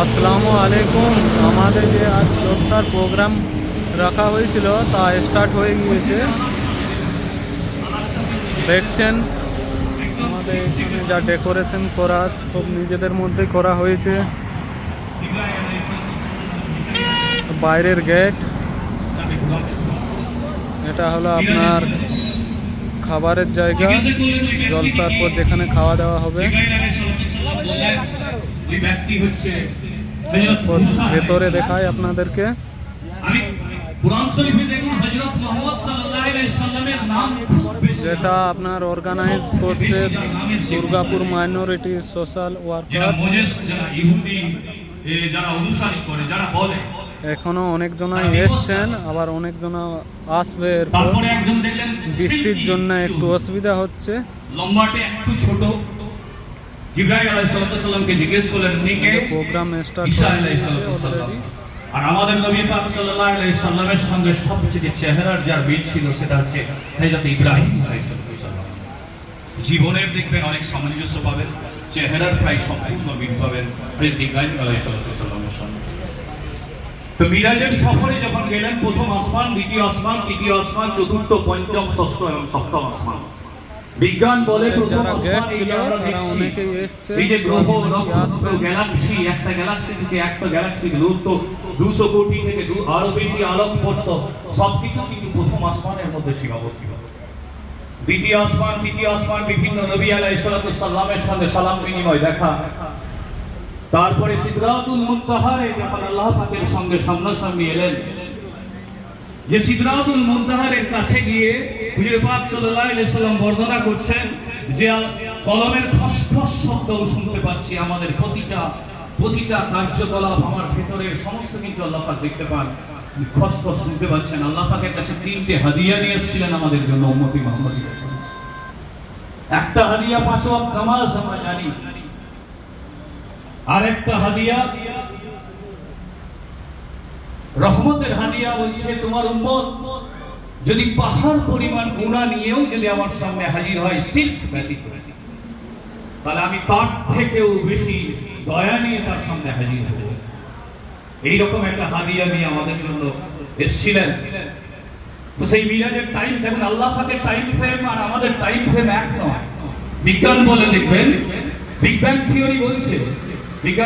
আসসালামু আলাইকুম। আমাদের যে আজ জলসার প্রোগ্রাম রাখা হয়েছিল তা স্টার্ট হয়ে গিয়েছে। দেখছেন আমাদের এখানে যা ডেকোরেশন করা সব নিজেদের মধ্যে করা হয়েছে। বাইরের গেট, এটা হলো আপনার খাবারের জায়গা। জলসার পর যেখানে খাওয়া দাওয়া হবে, ভেতরে দেখায় আপনাদেরকে। যেটা আপনার অর্গানাইজ করছে দুর্গাপুর মাইনরিটি সোশ্যাল ওয়ার্কার্স। এখনো অনেকজনাই এসছেন, আবার অনেকজনা আসবে। এরপর বৃষ্টির জন্য একটু অসুবিধা হচ্ছে। Programme start already. আর আমাদের নবী পাক সাল্লাল্লাহু আলাইহি সাল্লামের সঙ্গে সবচেয়ে চেহারার যার মিল ছিল সেটা হচ্ছে হযরত ইব্রাহিম আলাইহিস সালাম। জীবনের দেখবেন অনেক সামঞ্জস্য পাবেন, চেহারার প্রায় সম্পূর্ণ মিল পাবেন হযরত ইব্রাহিম আলাইহিস সালামের সঙ্গে। তো মিরাজের সফরে যখন গেলেন, প্রথম আসমান, দ্বিতীয় আসমান, তৃতীয় আসমান, চতুর্থ, পঞ্চম, ষষ্ঠ এবং সপ্তম আসমান। বিজ্ঞান বলে যারা গেস্ট ছিল তারা অনেকেই এসছে। এই যে গ্রহ, নক্ষত্র, গ্যালাক্সি, একটা গ্যালাক্সি থেকে একটা গ্যালাক্সি দূরত্ব 200 কোটি থেকে আরো বেশি আলোকবর্ষ, সবকিছু কিন্তু প্রথম আসমানের মধ্যে সীমাবদ্ধ। দ্বিতীয় আসমান, তৃতীয় আসমান, বিভিন্ন নবী আলাইহিস সালামের সঙ্গে সালাম বিনিময় দেখা। তারপরে সিদরাতুল মুনতাহারে যখন আল্লাহ পাকের সঙ্গে সামনাসামনি এলেন, যে সিদরাতুল মুনতাহারের কাছে গিয়ে হুজুর পাক সাল্লাল্লাহু আলাইহি সাল্লাম বর্ণনা করছেন যে কলমের খসখস শব্দ শুনতে পাচ্ছি। আমাদের প্রতিটা কার্যকলাপ, আমার ভেতরের সমস্ত কিছু আল্লাহ পাক দেখতে পান, খসখস শুনতে পাচ্ছেন। আল্লাহ পাকের কাছে 3টে হাদিয়া নিয়ে এসেছিলেন আমাদের জন্য, উম্মতি মুহাম্মদী। একটা হাদিয়া 5 ওয়াক্ত নামাজ, আমরা জানি। আরেকটা হাদিয়া রহমতের হাদিয়া, বলছে তোমার উম্মত যদি পাহাড় পরিমাণ গুনাহ নিয়েও যদি আমার সামনে হাজির হয় শিরক ব্যতীত, তাহলে আমি তার থেকেও বেশি দয়া নিয়ে তার সামনে হাজির হব। এইরকম একটা হাদিয়া নিয়ে আমাদের জন্য এসেছিলেন। তো সেই মিরাজের টাইম দেখুন, আল্লাহ পাকের টাইম ফ্রেম আর আমাদের টাইম ফ্রেম এক নয়। বিজ্ঞান বলে, দেখবেন বিগ ব্যাং থিওরি বলছে, বিজ্ঞান